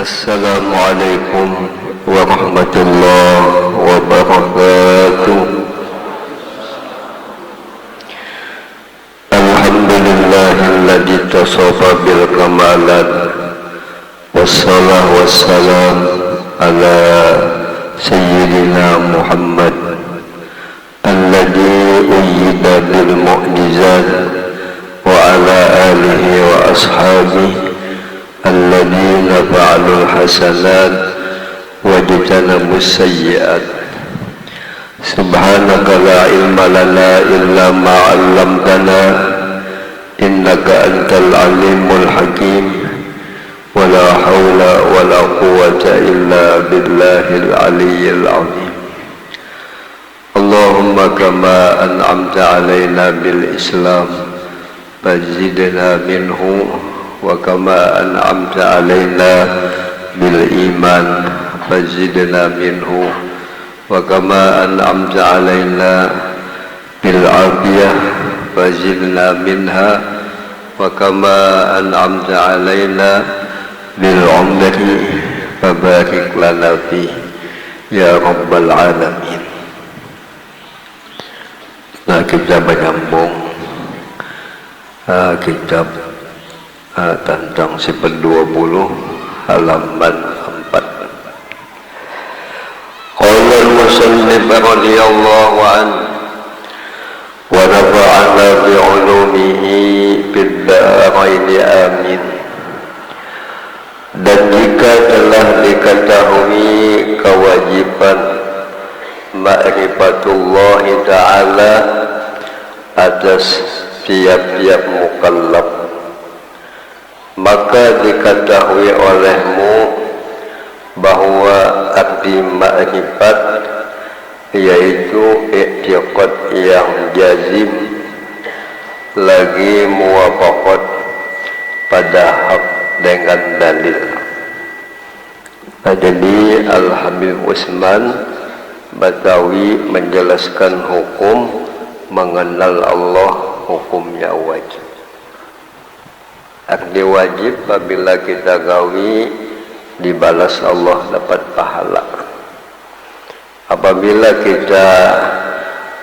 Assalamualaikum warahmatullahi wabarakatuh. Alhamdulillahilladzi tasafa bil kamalat, wassalah wassalam ala sayyidina Muhammad alladzi uyyida bil mu'jizat wa ala alihi wa ashabihi alladzina fa'alul hasanat wajtanabus sayyi'at. Subhanaka la ilma lana illa ma 'allamtana innaka antal alimul hakim wa la haula wa la quwwata illa billahil aliyyil azim. Allahumma kama an'amta 'alaina bil islam fazidna minhu wa kama an'amta alaina bil iman fazidna minhu wa kama an'amta alaina bil afiyah fazidna minha wa kama an'amta alaina bil umri fabarik lana fi ya rabbal alamin. Nah, kita menyambung kitab tentang sifat 20 halaman 4. Qala al-musannif radhiyallahu anhu wa nafa'ana bi 'ulumihi fid dharain amin. Dan jika telah diketahui kewajiban ma'rifatullah ta'ala atas tiap-tiap mukallaf, maka diketahui olehmu bahwa arti ma'rifat yaitu i'tiqad yang jazim lagi muwafaqat pada hak dengan dalil. Jadi Al-Habib Utsman Batawi menjelaskan hukum mengenal Allah, hukumnya wajib. Arti wajib apabila kita gawi dibalas Allah dapat pahala. Apabila kita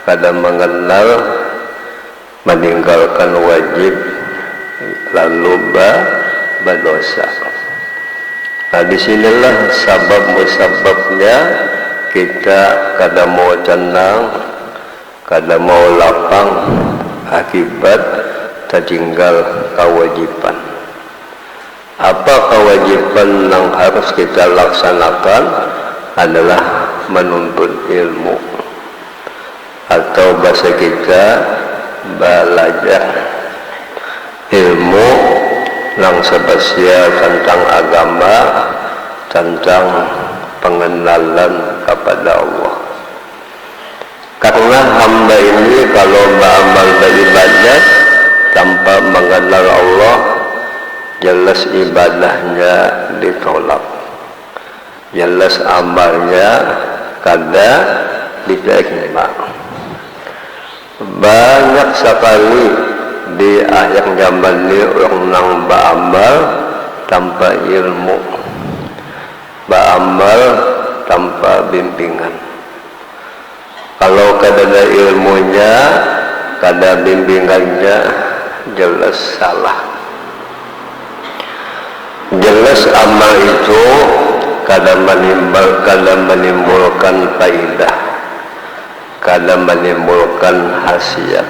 pada mengenal meninggalkan wajib lalu berdosa. Nah, disinilah sabab musababnya kita kada mau tenang, kada mau lapang akibat tertinggal kewajiban. Apa kewajiban yang harus kita laksanakan adalah menuntut ilmu, atau bahasa kita belajar ilmu yang spesial tentang agama, tentang pengenalan kepada Allah. Karena hamba ini kalau beramal beribadah tanpa mengenal Allah, jelas ibadahnya ditolak, jelas amalnya kada diterima. Banyak sekali di akhir zaman ini orang yang beramal tanpa ilmu, beramal tanpa bimbingan. Kalau kada ada ilmunya, kada bimbingannya, jelas salah. Jelas amal itu kada menimbulkan faidah, kada menimbulkan khasiat.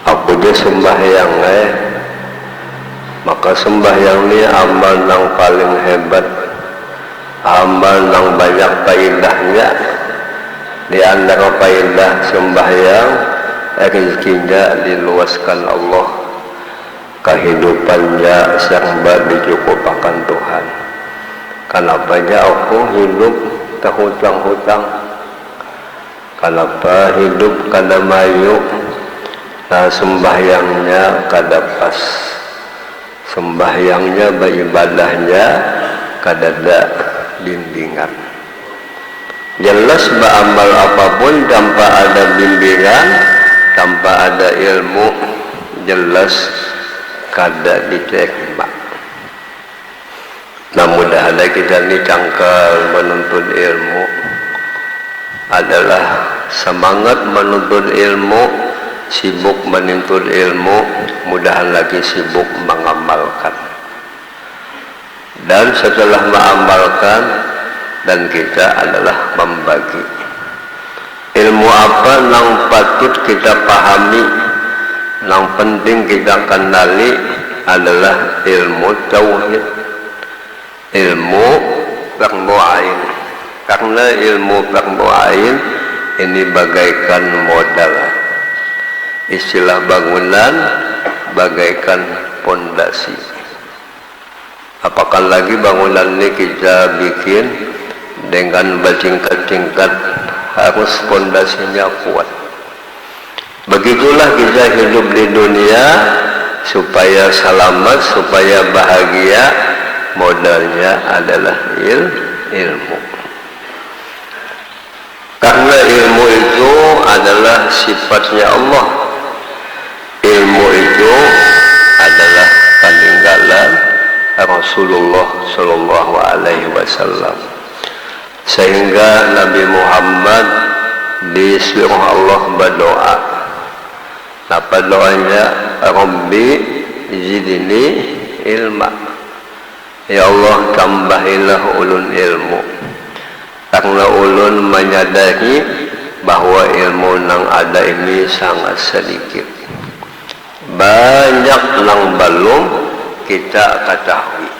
Aku dia sembahyang maka sembahyang ini amal yang paling hebat, amal yang banyak faidahnya. Di antara faidah sembahyang, rezekinya diluaskan Allah, kehidupannya serba dicukupkan Tuhan. Kenapa aku hidup terhutang-hutang? Kenapa hidup kada mayu? Nah, sembahyangnya kada pas, sembahyangnya beribadahnya kada ada bimbingan. Jelas beramal apapun tanpa ada bimbingan, tanpa ada ilmu, jelas kada diterima. Nah mudah-mudahan kita ini cangkal menuntut ilmu adalah semangat menuntut ilmu, sibuk menuntut ilmu, mudahan lagi sibuk mengamalkan. Dan setelah mengamalkan, dan kita adalah membagi. Ilmu apa yang patut kita pahami, yang penting kita kenali adalah ilmu tauhid, ilmu fardu ain. Karena ilmu fardu ain ini bagaikan modal, istilah bangunan bagaikan pondasi. Apakah lagi bangunan ini kita bikin dengan bertingkat-tingkat, harus pondasinya kuat. Begitulah kita hidup di dunia, supaya selamat, supaya bahagia, modalnya adalah ilmu. Karena ilmu itu adalah sifatnya Allah. Ilmu itu adalah peninggalan Rasulullah Shallallahu Alaihi Wasallam. Sehingga Nabi Muhammad disuruh Allah berdoa. Apa doanya? Rabbi zidni ilma. Ya Allah, tambahilah ulun ilmu. Karena ulun menyadari bahwa ilmu yang ada ini sangat sedikit. Banyak yang belum kita ketahui.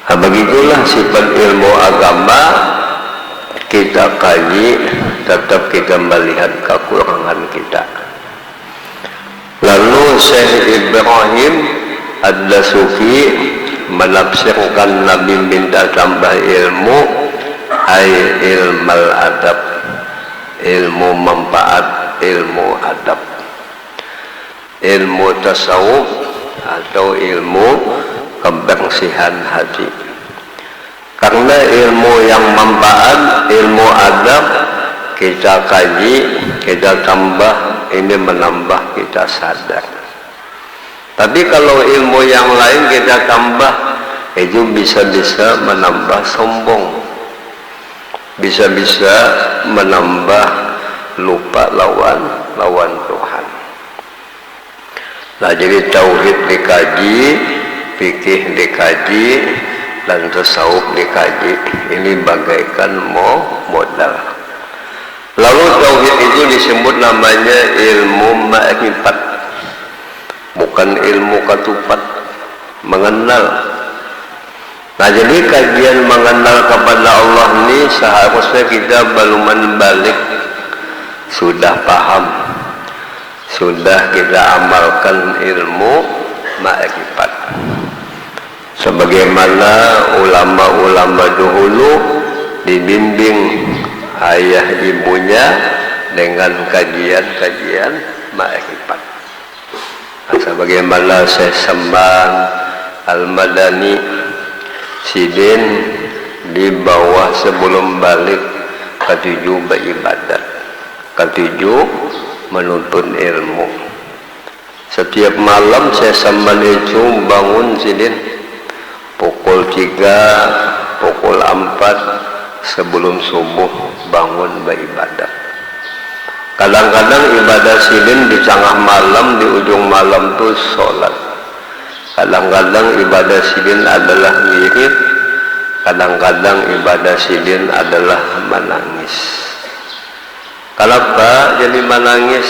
Nah, begitulah sifat ilmu agama. Kita kaji, tetap kita melihat kekurangan kita. Lalu Syekh Ibrahim Ad-Dasuki menafsirkan Nabi minta tambah ilmu, ay ilmal adab, ilmu manfaat, ilmu adab, ilmu tasawuf atau ilmu kebersihan hati. Karena ilmu yang manfaat, ilmu adab kita kaji, kita tambah, ini menambah kita sadar. Tapi kalau ilmu yang lain kita tambah, itu bisa-bisa menambah sombong, bisa-bisa menambah lupa lawan Tuhan. Nah, jadi tauhid dikaji, fikih dikaji, dan tasawuf dikaji. Ini bagaikan modal. Lalu tauhid itu disebut namanya ilmu ma'rifat, bukan ilmu ketupat, mengenal. Nah, jadi kajian mengenal kepada Allah ini seharusnya kita belum balik, sudah paham, sudah kita amalkan ilmu ma'rifat. Sebagaimana ulama-ulama dahulu dibimbing ayah ibunya dengan kajian-kajian ma'rifat. Sebagaimana Syekh Sembang Al-Madani Sidin di bawah sebelum balik ketujuh beribadat, ketujuh menuntut ilmu. Setiap malam Syekh Sembang itu bangun Sidin pukul 3, pukul 4 sebelum subuh bangun beribadat. Kadang-kadang ibadah Sidin di tengah malam, di ujung malam itu sholat. Kadang-kadang ibadah Sidin adalah mirip, kadang-kadang ibadah Sidin adalah menangis. Kenapa jadi menangis?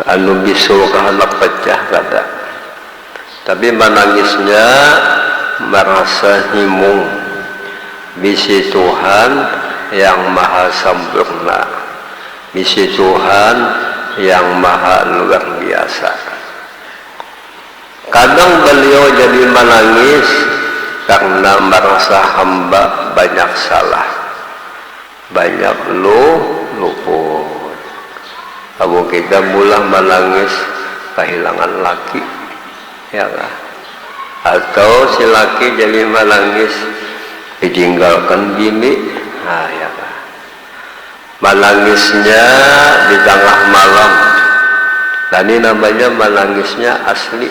Anu bisul kehendak pecah kata. Tapi menangisnya merasa himung bisi Tuhan yang maha sempurna, bisi Tuhan yang maha luar biasa. Kadang beliau jadi menangis karena merasa hamba banyak salah, banyak luput. Abu kita mulai menangis kehilangan laki, ya kan? Atau si laki jadi menangis ditinggalkan bini, nah ya kan? Menangisnya di tengah malam, dan ini namanya menangisnya asli.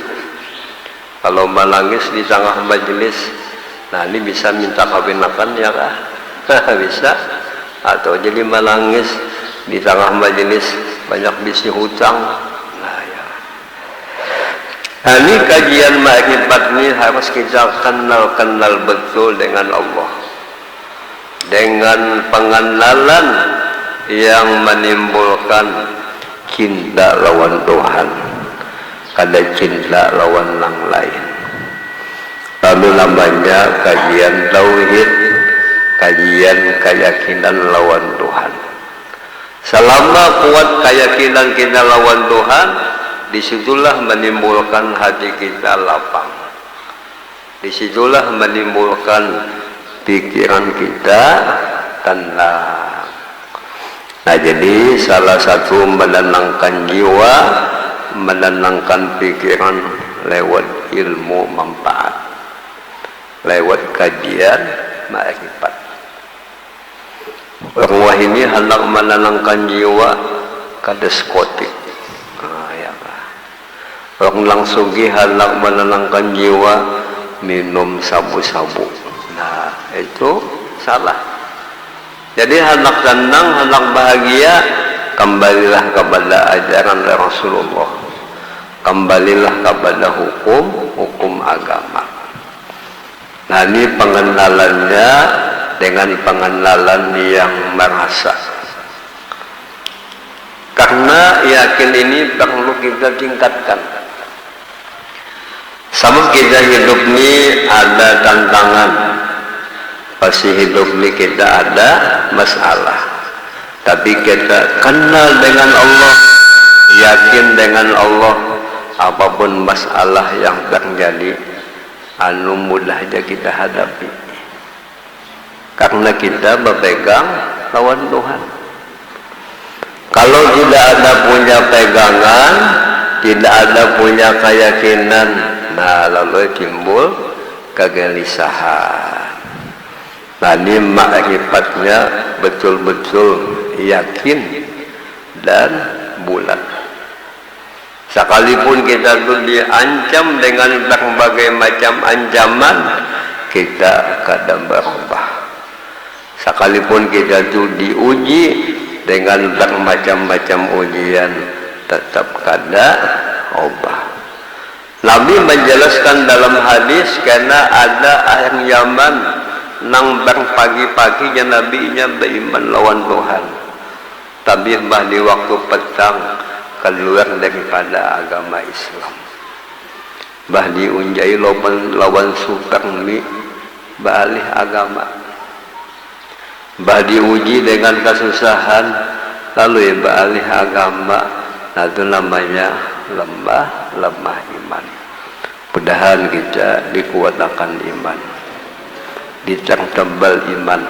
Kalau menangis di tengah majelis, nah ini bisa minta kawinakan ya kah? Bisa. Atau jadi menangis di tengah majelis banyak bisi hutang. Nah ya. Nah, ini kajian makrifat ini harus kita kenal betul dengan Allah. Dengan pengenalan yang menimbulkan cinta lawan Tuhan, kada cinta lawan yang lain. Lalu namanya kajian tauhid, kajian keyakinan lawan Tuhan. Selama kuat keyakinan kita lawan Tuhan, disitulah menimbulkan hati kita lapang, disitulah menimbulkan pikiran kita tenang. Nah, jadi salah satu menenangkan jiwa, menenangkan pikiran lewat ilmu manfaat, lewat kajian makrifat. Orang ini hendak menenangkan jiwa kada skotik. Orang langsung hendak menenangkan jiwa minum sabu-sabu. Nah, itu salah. Jadi hendak tenang, hendak bahagia, kembalilah kepada ajaran Rasulullah, kembalilah kepada hukum agama. Nah, ini pengenalannya dengan pengenalan yang merasa. Karena yakin ini perlu kita tingkatkan. Sebab kita hidup ini ada tantangan, pasti hidup ini kita ada masalah. Tapi kita kenal dengan Allah, yakin dengan Allah, apapun masalah yang terjadi, anu mudah aja kita hadapi. Karena kita berpegang lawan Tuhan. Kalau tidak ada punya pegangan, tidak ada punya keyakinan, nah lalu timbul kegelisahan. Nah, ini makrifatnya betul-betul yakin dan bulat. Sekalipun kita itu diancam dengan berbagai macam ancaman, kita kadang berubah. Sekalipun kita itu diuji dengan bermacam-macam ujian, tetap kada ubah. Nabi menjelaskan dalam hadis, karena ada akhir zaman nang pagi-pagi ya nabinya beriman lawan Tuhan, tapi bah di waktu petang keluar daripada agama Islam, bah diunjai lawan sukang mi balik agama, bah diuji dengan kesusahan lalu ya balik agama. Nah, itu namanya lemah iman. Mudahan kita dikuatkan iman, ditambal iman.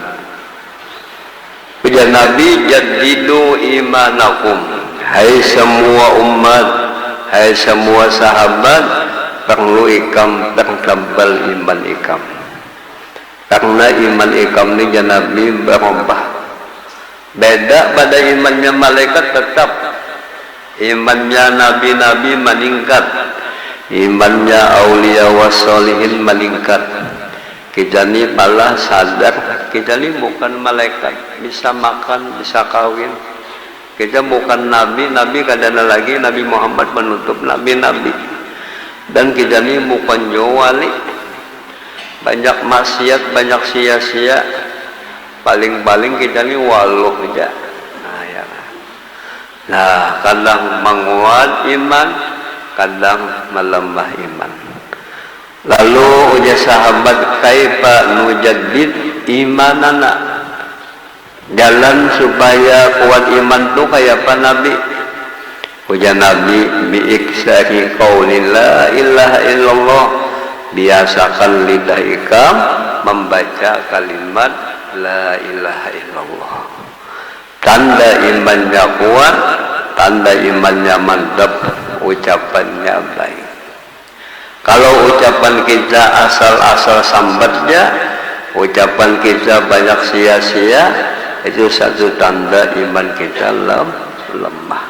Ujar Nabi, jadidu imanakum, hai semua umat, hai semua sahabat, perlu ikam tambal iman ikam. Karena iman ikam ini ya Nabi berubah. Beda pada imannya malaikat, tetap imannya nabi-nabi meningkat, imannya aulia wassolihin meningkat. Kita ni malah sadar, kita ni bukan malaikat, bisa makan, bisa kawin. Kita bukan nabi kadang lagi Nabi Muhammad menutup nabi-nabi. Dan kita ni bukan wali, banyak maksiat, banyak sia-sia. Paling-paling kita ni waluh aja. Nah, ya. Nah, kadang menguat iman, kadang melemah iman. Lalu ujar sahabat, kaifa nujaddid imanana, jalan supaya kuat iman tu kayak apa Nabi? Ujar Nabi, biiksari qauli la ilaha illallah, biasakan lidah ikam membaca kalimat la ilaha illallah. Tanda imannya kuat, tanda imannya mantap, ucapannya baik. Kalau ucapan kita asal-asal sambatnya, ucapan kita banyak sia-sia, itu satu tanda iman kita lemah.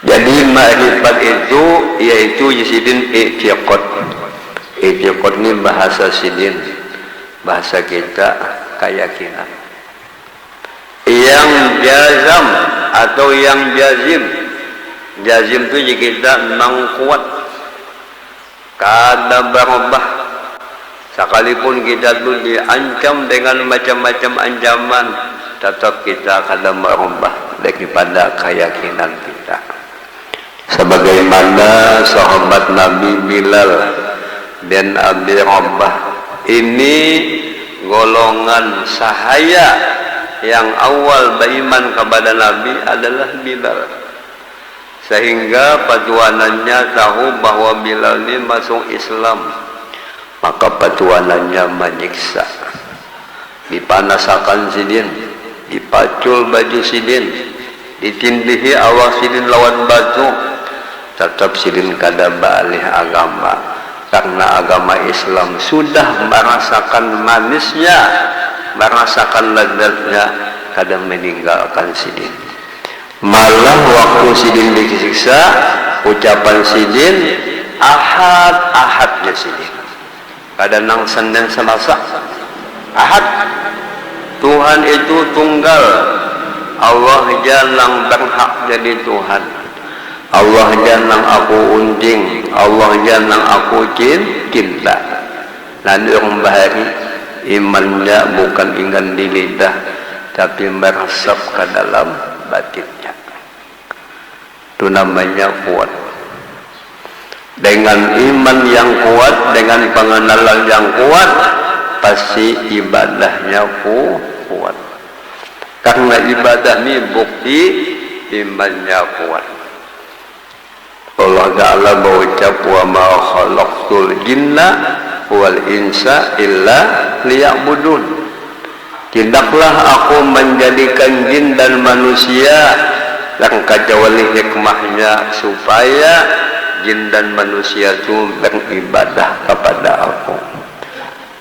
Jadi ma'rifat itu yaitu sidin i'tiqad. I'tiqad ini bahasa sidin, bahasa kita keyakinan. Yang jazam atau yang jazim. Jazim itu jika kita memang kuat, kada berubah. Sekalipun kita tu diancam dengan macam-macam ancaman, tetap kita kada merubah daripada keyakinan kita. Sebagaimana sahabat Nabi Bilal dan Abi Rabah, ini golongan sahaya yang awal beriman kepada Nabi adalah Bilal, sehingga patuanannya tahu bahwa Bilal ini masuk Islam, maka patuanannya menyiksa, dipanasakan sidin, dipacul baju sidin, ditindihi awak sidin lawan batu, tetap sidin kada balik agama, karena agama Islam sudah merasakan manisnya, merasakan lezatnya, kada meninggalkan sidin. Malah waktu sidin disiksa, ucapan sidin ahad-ahadnya sidin, kada nang Senin Selasa, ahad. Tuhan itu tunggal, Allah jangan berhak jadi Tuhan, Allah jangan aku unding, Allah jangan aku cinta. Lalu orang bahari imannya bukan ingat di lidah, tapi meresap ke dalam batinnya. Itu namanya kuat. Dengan iman yang kuat, dengan pengenalan yang kuat, pasti ibadahnya kuat. Karena ibadah ini bukti imannya kuat. Allah Ta'ala berucap, wa ma khalaqtul jinna wal insa illa liya'budun. Tidaklah aku menjadikan jin dan manusia yang kecuali hikmahnya supaya jin dan manusia itu beribadah kepada aku.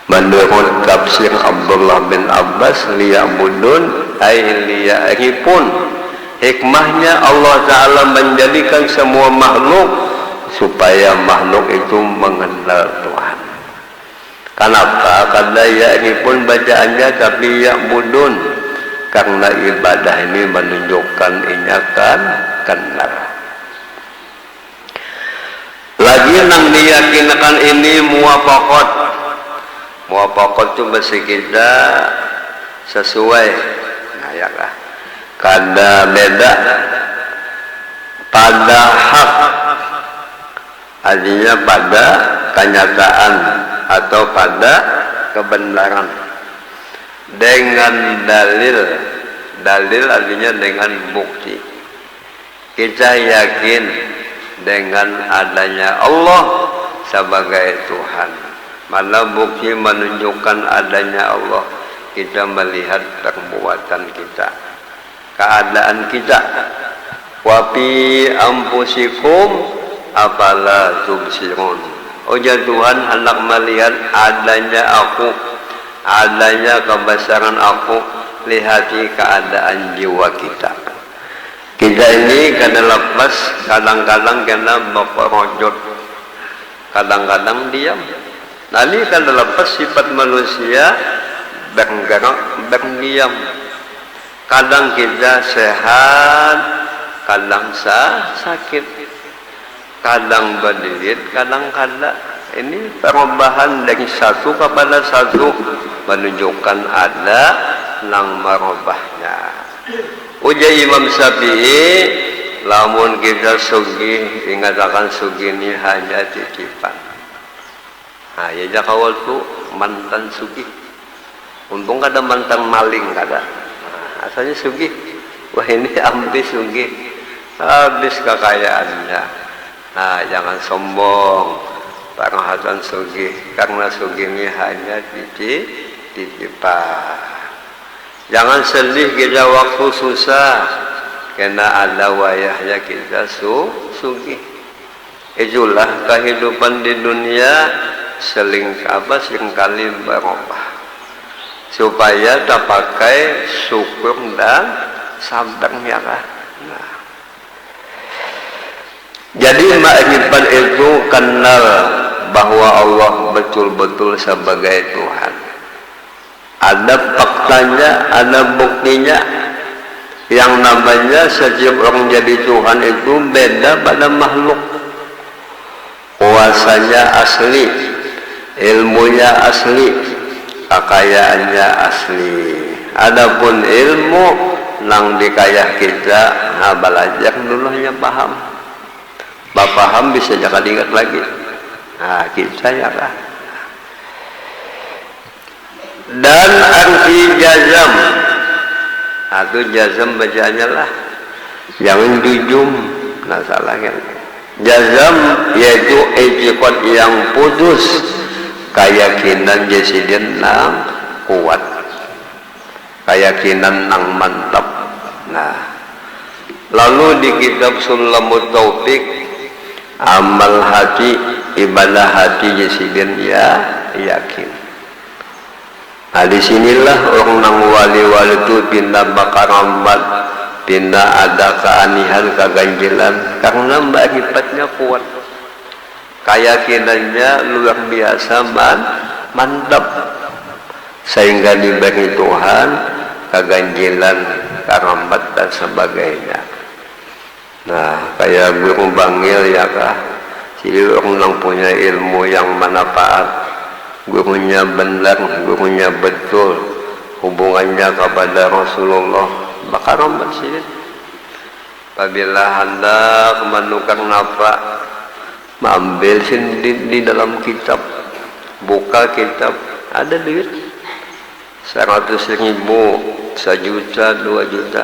Menurut tafsir Abdullah bin Abbas, liya'budun ay liya'rifun. Hikmahnya Allah Ta'ala menjadikan semua makhluk supaya makhluk itu mengenal Tuhan. Kenapa? Karena ya'rifun bacaannya tapi ya'budun, karena ibadah ini menunjukkan inyakan kenal. Lagi nang diyakinkan ini muwafaqat. Muwafaqat itu bahasa kita sesuai. Nah ya lah. Kada beda pada hak, artinya pada kenyataan atau pada kebenaran, dengan dalil. Dalil artinya dengan bukti. Kita yakin dengan adanya Allah sebagai Tuhan. Malah bukti menunjukkan adanya Allah, kita melihat perbuatan kita, keadaan kita. Wa fi anfusikum afala tubsirun. Oh ya Tuhan, hendak melihat adanya aku, adanya kebesaran aku, lihati keadaan jiwa kita. Kita ini kena lepas, kadang-kadang kena berperojot, kadang-kadang diam. Nanti kena lepas sifat manusia bergerak, berdiam. Kadang kita sehat, kadang sakit, kadang berdiri, kadang kada. Ini perubahan dari satu kepada satu menunjukkan ada nang merubahnya. Ujar Imam Syafi'i, lamun kita sugih, ingatakan sugih ini hanya titipan. Nah, ya jakawal tu mantan sugih. Untung kada mantan maling kada. Nah, asalnya sugih. Wah ini ambis sugih, habis kekayaannya. Nah, jangan sombong, penghasilan sugih, karena sugih ini hanya titipan. Jangan sedih kita waktu susah, karena ada wayahnya kita sugih. Itulah kehidupan di dunia, seringkali berubah, supaya tak pakai syukur dan sabarnya lah. Nah. Jadi ma'rifat itu kenal bahwa Allah betul-betul sebagai Tuhan. Ada faktanya, ada buktinya. Yang namanya setiap orang jadi Tuhan itu beda pada makhluk. Kuasanya asli, ilmunya asli, kekayaannya asli. Adapun ilmu nang dikayah kita, nah belajar dulu hanya paham. Paham bisa jangan ingat lagi. Nah kita ya kan. Dan arti jazam, atau jazam bacaannya lah, jangan jujum, nah salah kan. Jazam yaitu i'tiqad yang putus, keyakinan jasiden nang kuat, keyakinan nang mantap. Nah, lalu di kitab Sulamut Taufik, amal hati, ibadah hati jasiden ya yakin. Nah disinilah orang nang wali-wali itu pindah bakar rambat, pindah ada keanihan, keganjilan, karena makriffatnya kuat, keyakinannya luar biasa, mantap, sehingga diberi Tuhan keganjilan, kerambat dan sebagainya. Nah kayak guru bangil ya kah, jadi orang yang punya ilmu yang manfaat, gurunya benar, gurunya betul, hubungannya kepada Rasulullah, bakal rambat sih. Apabila hendak menukar nafas, ambil di dalam kitab, buka kitab, ada duit 100.000, 1 juta, 2 juta.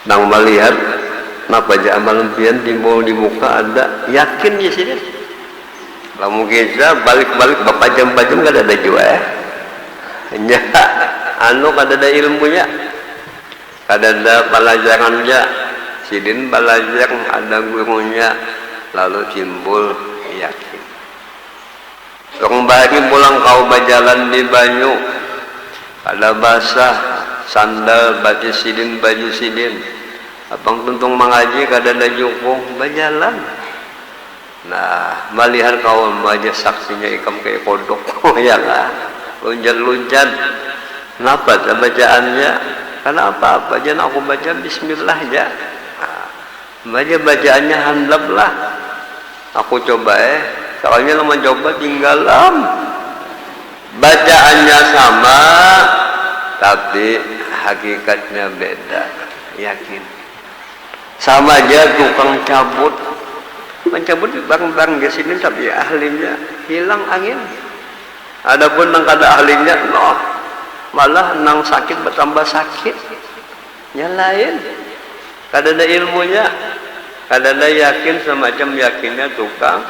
Nang melihat napa aja amalan pian di muka ada, yakin ya sih. Lalu kita balik-balik bapak jam-jam gak ada jual hanya anu gak ada ilmunya, gak ada pelajarannya. Sidin belajar ada gurunya, lalu timbul yakin. Orang bagi pulang kau berjalan di banyu, ada basah sandal baju sidin, abang tuntung mengaji gak ada jukung berjalan. Nah, melihat kawan aja saksinya ikam kayak kodok, ya lah, lunjat-lunjat. Kenapa bacaannya? Karena apa-apa, jangan aku baca Bismillah aja. Nah, bacaannya handap lah. Aku coba soalnya lama coba tinggalan. Bacaannya sama, tapi hakikatnya beda. Yakin. Sama aja tukang cabut. Mencabut barang-barang di sini tapi ahlinya hilang angin. Adapun nang kada ahlinya, no, malah nang sakit bertambah sakit. Nyalain. Kada ada ilmunya, kada ada yakin semacam yakinnya tukang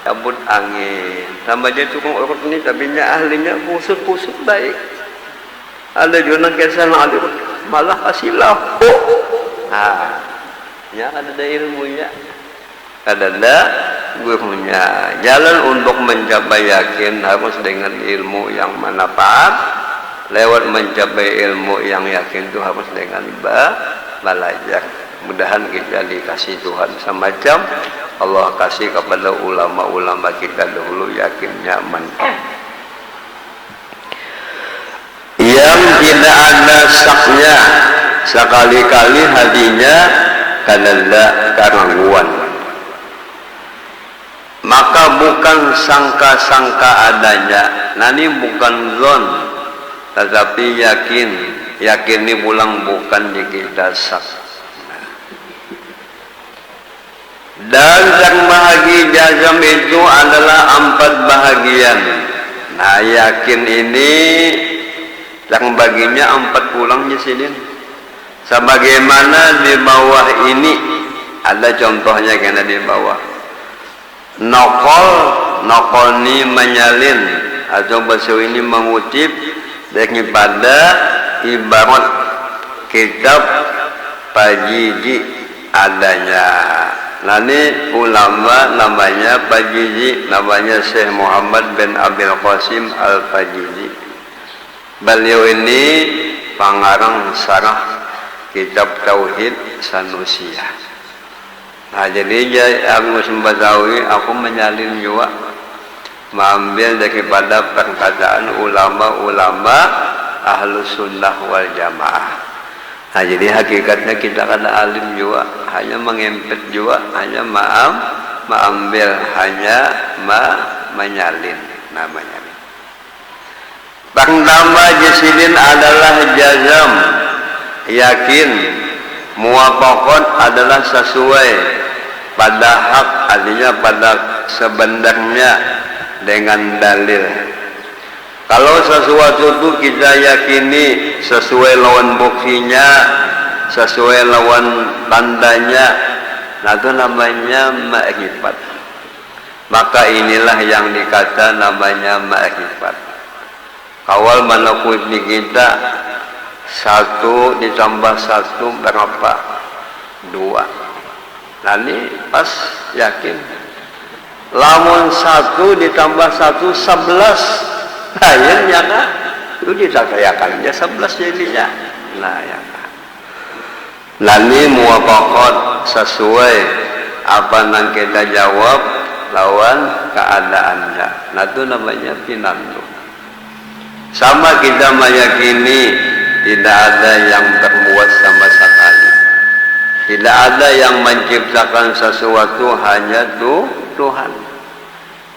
cabut angin. Sama aja tukang urut ini tapi ahlinya kusut-kusut baik. Ada juga nang kesana malah kasih lahu. Nah, ya kada ada ilmunya. Kadang gurunya. Jalan untuk mencapai yakin harus dengan ilmu yang manfaat. Lewat mencapai ilmu yang yakin itu harus dengan belajar. Mudahan kita dikasih Tuhan semacam Allah kasih kepada ulama-ulama kita dahulu yakinnya mantap. Yang tidak ada saknya, sekali-kali hatinya kadang keraguan. Maka bukan sangka-sangka adanya, nani bukan zon, tetapi yakin. Yakin ini pulang bukan di kita sak. Dan yang bahagia jazam itu adalah 4 bahagian. Nah yakin ini yang baginya 4 pulang di sini. Sebagaimana di bawah ini ada contohnya karena di bawah. Nokol ini menyalin atau bahasa ini mengutip daripada ibarat kitab Pajiji adanya. Nanti ulama namanya Pajiji, namanya Syekh Muhammad bin Abil Qasim Al-Pajiji. Beliau ini pengarang sarah kitab Tauhid Sanusiyah. Nah jadi aku Badawi aku menyalin juga mengambil daripada perkataan ulama-ulama Ahlus Sunnah wal Jamaah. Nah jadi hakikatnya kita kada alim juga, hanya mengempet juga, hanya mengambil, hanya menyalin namanya. Pertama jasidin adalah jazam, yakin, muwafaqat adalah sesuai pada hak, artinya pada sebenarnya dengan dalil. Kalau sesuatu itu kita yakini sesuai lawan buktinya, sesuai lawan tandanya, nah itu namanya ma'rifat. Maka inilah yang dikata namanya ma'rifat. Awal menakut kita 1 ditambah 1 berapa? 2. Nah ini pas yakin. Lamun 1 ditambah 1 11. Akhirnya kan itu ditakayakannya 11 jadinya. Nah ya kan. Nani muwafaqat sesuai apa yang kita jawab lawan keadaannya. Nah itu namanya pinandu. Sama kita meyakini tidak ada yang berbuat sama sekali. Tidak ada yang menciptakan sesuatu, hanya Tuhan.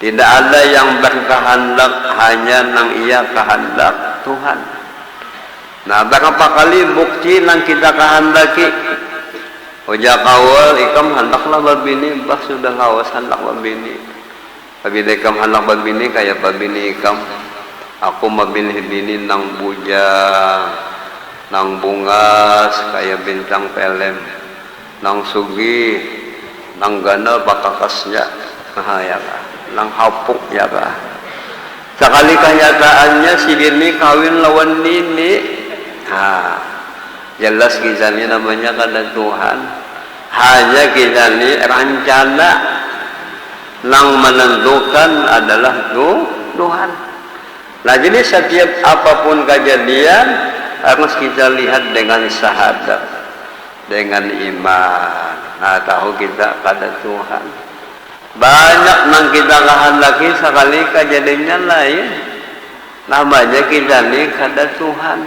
Tidak ada yang berkehendak, hanya nang ia kehendak Tuhan. Nah berapa kali bukti nang kita kehendaki. Ojak awal ikam hendaklah babini, bah sudah lawas hendak babini. Babini ikam hendak babini kayak babini ikam. Aku memilih bini nang bujang, nang bungas kayak bintang film, nang sugi, nang ganal bakakasnya, nah ya kah, nang hapuk ya kah. Sekali kenyataannya si bini kawin lawan nini, nah jelas kita ini namanya kada Tuhan. Hanya kita ini rencana nang menentukan adalah Tuhan. Nah jadi setiap apapun kejadian harus kita lihat dengan syahadat, dengan iman. Nah tahu kita pada Tuhan. Banyak nang kita kehendaki sekali kejadiannya lain. Namanya kita ni kada Tuhan,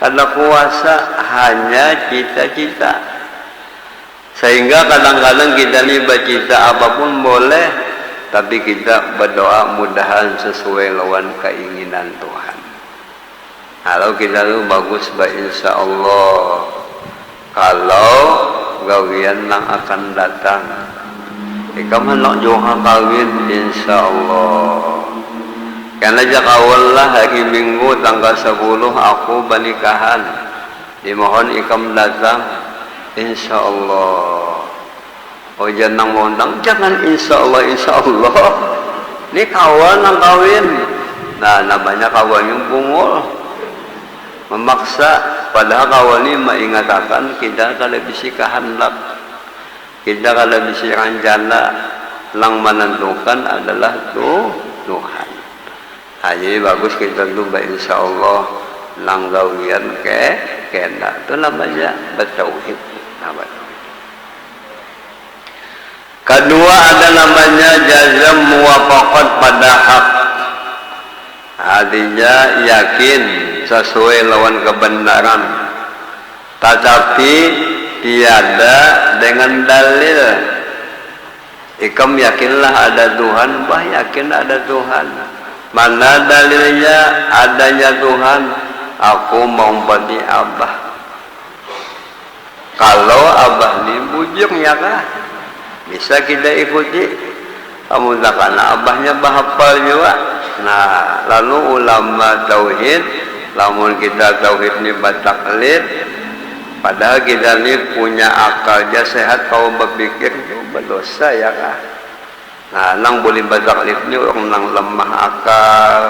kada kuasa, hanya cita-cita. Sehingga kadang-kadang kita ni bercita apapun boleh. Tapi kita berdoa mudahan sesuai lawan keinginan Tuhan. Kalau kita itu bagus insya Allah. Kalau gawian yang akan datang, ikam hendak joha kawin insya Allah. Karena jakawal lah hari Minggu tanggal 10 aku bernikahan. Dimohon ikam datang insya Allah. Oh jangan ngundang, jangan insya Allah. Ini kawan yang kawin. Nah namanya kawan yang bungul, memaksa. Padahal kawan ini mengatakan kita kalau bisa kehendak, kita kalau bisa rencana, yang menentukan adalah Tuhan. Nah, jadi bagus kita tuh insya Allah langgawian kena. Itu namanya bertauhid. Namanya. Kedua ada namanya jazam muwafaqat pada hak. Artinya yakin sesuai lawan kebenaran. Tetapi tiada dengan dalil. Ikam yakinlah ada Tuhan, bah yakin ada Tuhan. Mana dalilnya adanya Tuhan? Aku mau bagi Abah. Kalau Abah ni bujuk ya kah? Bisa kita ikuti. Kamu tak karena abahnya bahapal juga. Nah, lalu ulama tauhid, lamun kita tauhid ni bataklid, padahal kita ni punya akalnya sehat, kau berpikir berdosa ya kah? Nah, nang boleh bataklid ni orang nang lemah akal,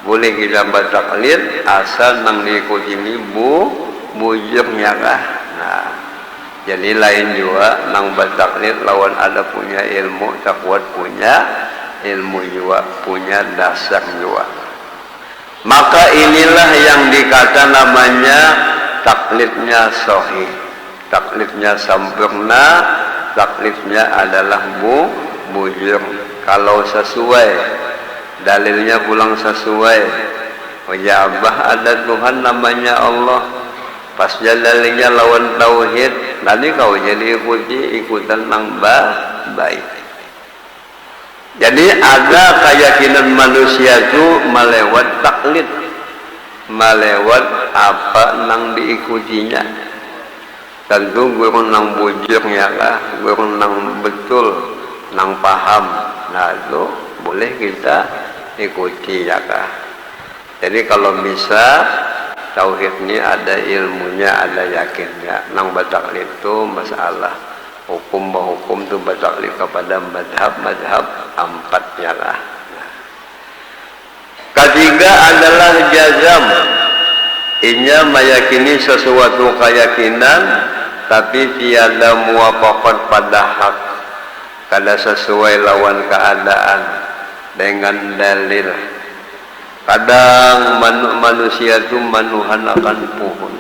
boleh kita bataklid asal nang diikuti ni bujur ya kah? Nah, jadi lain juga nang bertaklid lawan ada punya ilmu, takwat punya ilmu juga, punya dasar juga. Maka inilah yang dikata namanya taklidnya sahih, taklidnya sempurna, taklifnya adalah bujur. Kalau sesuai dalilnya pulang sesuai, wajabah ada Tuhan namanya Allah, pas dalilnya lawan tauhid, nanti kau jadi ikutan nang baik. Jadi ada keyakinan manusia itu melewat taklid, melewat apa nang diikutinya. Tentu guru nang bujurnya lah, guru nang betul, nang paham, nah itu boleh kita ikuti ya kah. Jadi kalau bisa tauhid ini ada ilmunya, ada yakinnya. Nang bataklid itu masalah hukum itu bataklid kepada madhab 4 ya lah. Ketiga adalah jazam, inya meyakini sesuatu keyakinan tapi tiada muwafaqat pada hak, kada sesuai lawan keadaan dengan dalil. Kadang manusia itu manuhanakan pohon,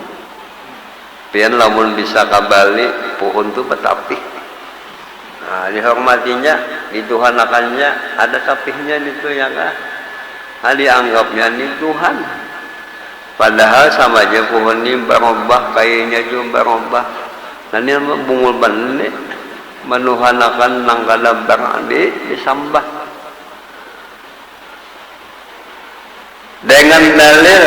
pian lamun bisa kabali pohon itu betapih. Nah, dihormatinya, dituhanakannya, ada tapihnya itu ya kah? Nah, dianggapnya ini Tuhan. Padahal sama aja pohon ini berubah, kayaknya juga berubah. Nah, ini bungul balik, manuhanakan nang kada beradi disambah. Dengan dalil,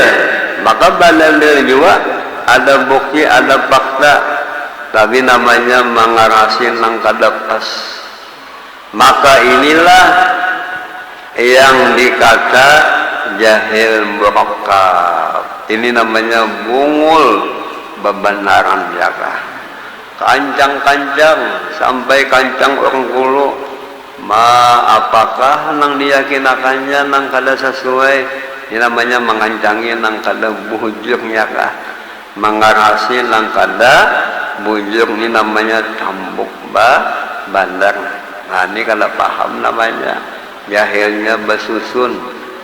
maka dalil juga ada bukti, ada fakta, tapi namanya mengarasin nang kada pas. Maka inilah yang dikata jahil murakkab. Ini namanya bungul bebenaran ya kah. Kancang-kancang sampai kancang orang kulu, apakah nang diyakinakannya nang kada sesuai. Ini namanya mengancangi nang kada bujurnya kah, mengarasi nang kada bujur, ini namanya cambuk bandar. Nah ini kada paham namanya, jahilnya bersusun,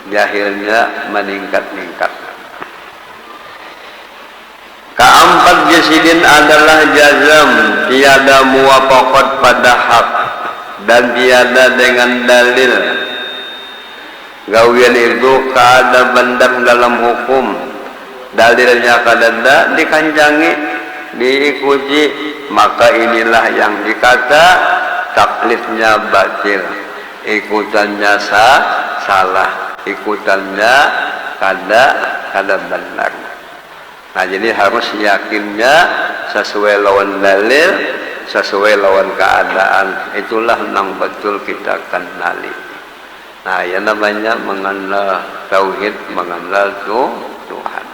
jahilnya meningkat-ningkat. Keempat jasidin adalah jazam, tiada muwafaqat pada hak dan tiada dengan dalil. Gawian itu kada bandar dalam hukum, dalilnya kada dikanjangi, diikuti, maka inilah yang dikata taklifnya batil, ikutannya salah, ikutannya kada benar. Nah jadi harus yakinnya sesuai lawan dalil, sesuai lawan keadaan, itulah nang betul kita kenali. Nah, yang namanya mengenal tauhid, mengenal Tuhan.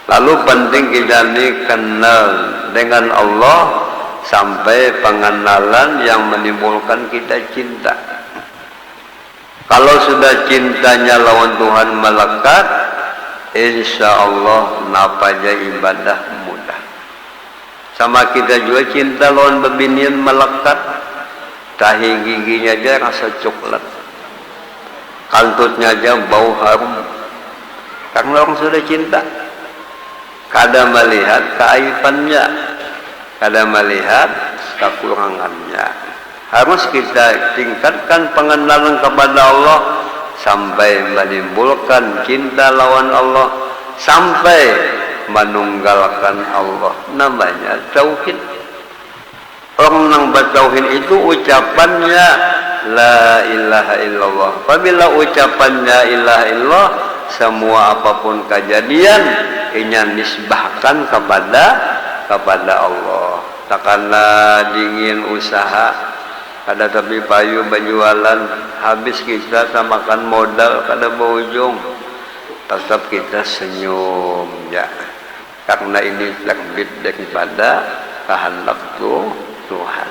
Lalu penting kita ini kenal dengan Allah sampai pengenalan yang menimbulkan kita cinta. Kalau sudah cintanya lawan Tuhan melekat, insya Allah napaja ibadah mudah. Sama kita juga cinta lawan bebinian melekat, tahi giginya aja rasa coklat, kantutnya aja bau harum, karena orang sudah cinta. Kada melihat keaibannya, kada melihat kekurangannya. Harus kita tingkatkan pengenalan kepada Allah sampai menimbulkan cinta lawan Allah, sampai menunggalkan Allah. Namanya tauhid. Orang yang bertauhid itu ucapannya la ilaha illallah. Apabila ucapannya ilaha illallah, semua apapun kejadian ini nisbahkan kepada Allah. Takkanlah dingin usaha, ada tapi payu berjualan, habis kita samakan modal kada berujung, tetap kita senyum ya, karena ini terbit daripada kehendak Tuhan.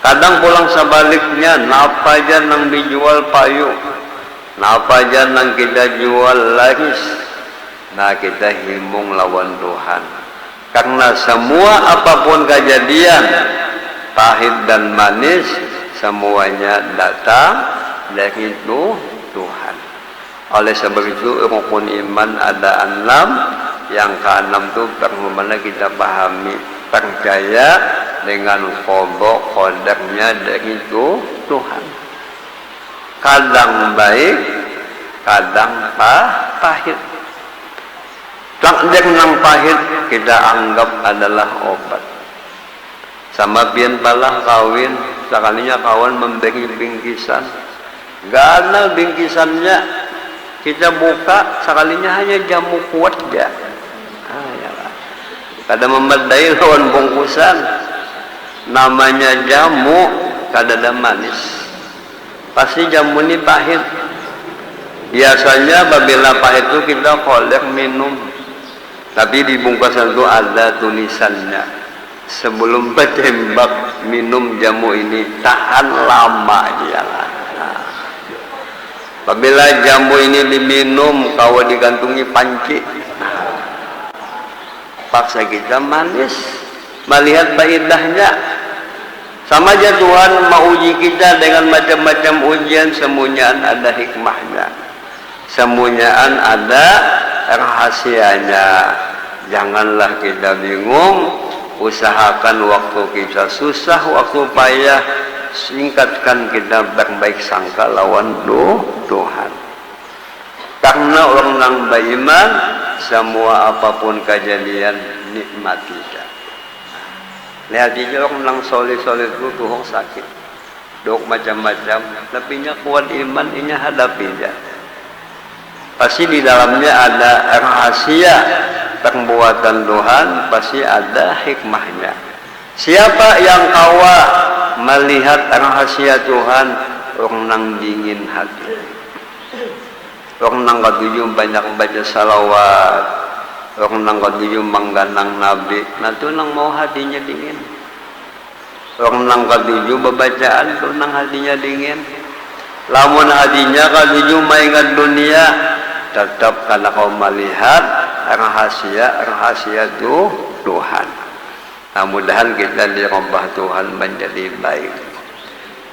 Kadang pulang sebaliknya, napa aja nang dijual payu, napa aja nang kita jual laris, nah kita himung lawan Tuhan. Karena semua apapun kejadian, pahit dan manis, semuanya datang dari Tuhan. Oleh sebab itu rukun iman ada 6, yang ke-6 itu bagaimana kita pahami, percaya dengan kodoknya dari itu Tuhan. Kadang baik, kadang pahit. Takdir yang pahit kita anggap adalah obat. Sama pian palah kawin, sekalinya kawan memberi bingkisan. Gana bingkisannya kita buka, sekalinya hanya jamu kuat ya. Kada memadai lawan bungkusan. Namanya jamu kada ada manis. Pasti jamu ini pahit. Biasanya apabila pahit itu kita kolek minum. Tapi di bungkusan itu ada tulisannya. Sebelum bertembak minum jamu ini tahan lama jangan. Apabila jamu ini diminum kau digantungi panci. Paksa kita manis melihat faedahnya. Sama aja Tuhan mau uji kita dengan macam-macam ujian, semuanya ada hikmahnya, semuanya ada rahasianya. Janganlah kita bingung, usahakan waktu kita susah, waktu payah, singkatkan kita baik sangka lawan Tuhan. Karena orang yang beriman, semua apapun kejadian nikmati saja. Lihat aja orang yang soleh-soleh itu tuhong sakit, dok macam-macam, tapi nya kuat iman, inya hadapi aja. Pasti di dalamnya ada rahasia perbuatan Tuhan, pasti ada hikmahnya. Siapa yang kawa melihat rahasia Tuhan, orang yang dingin hati. Orang nang katuju banyak baca salawat, orang nang katuju mangganang Nabi, nanti nang mau hatinya dingin. Orang nang katuju bacaan, tuh nang hatinya dingin. Lamun hatinya katuju mainkan dunia, tetap kalau kau melihat rahasia Tuhan. Nah, mudahan kita dirubah Tuhan menjadi baik.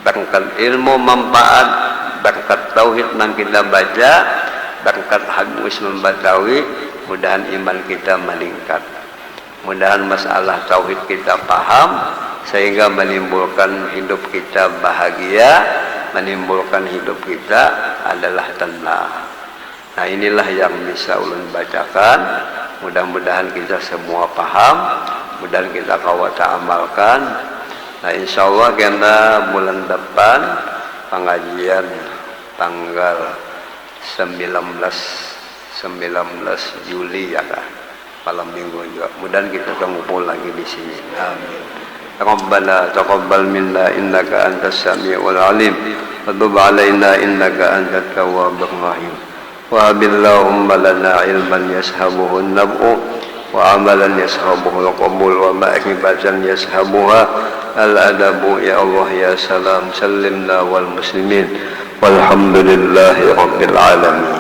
Berkat ilmu manfaat, berkat tauhid yang kita baca, berkat hadis membatawi, mudahan iman kita meningkat. Mudahan masalah tauhid kita paham, sehingga menimbulkan hidup kita bahagia, menimbulkan hidup kita adalah tenang. Nah, inilah yang bisa ulun bacakan. Mudah-mudahan kita semua paham, mudah kita kawata amalkan. Nah, insya Allah kita bulan depan pengajian tanggal 19 Juli ya kak, malam minggu juga. Mudah kita kumpul lagi di sini. Amin. Rabbana taqabbal minna innaka antas samiul alim wa tub alaina innaka antat tawwabur rahim. Wa billahumma lana ilman yashabuhu an-nab'u wa amalan yashabuhu al-qabul wa ma'rifatan yashabuha al-adabu ya Allah ya salam sallimna wal muslimin walhamdulillahi rabbil alamin.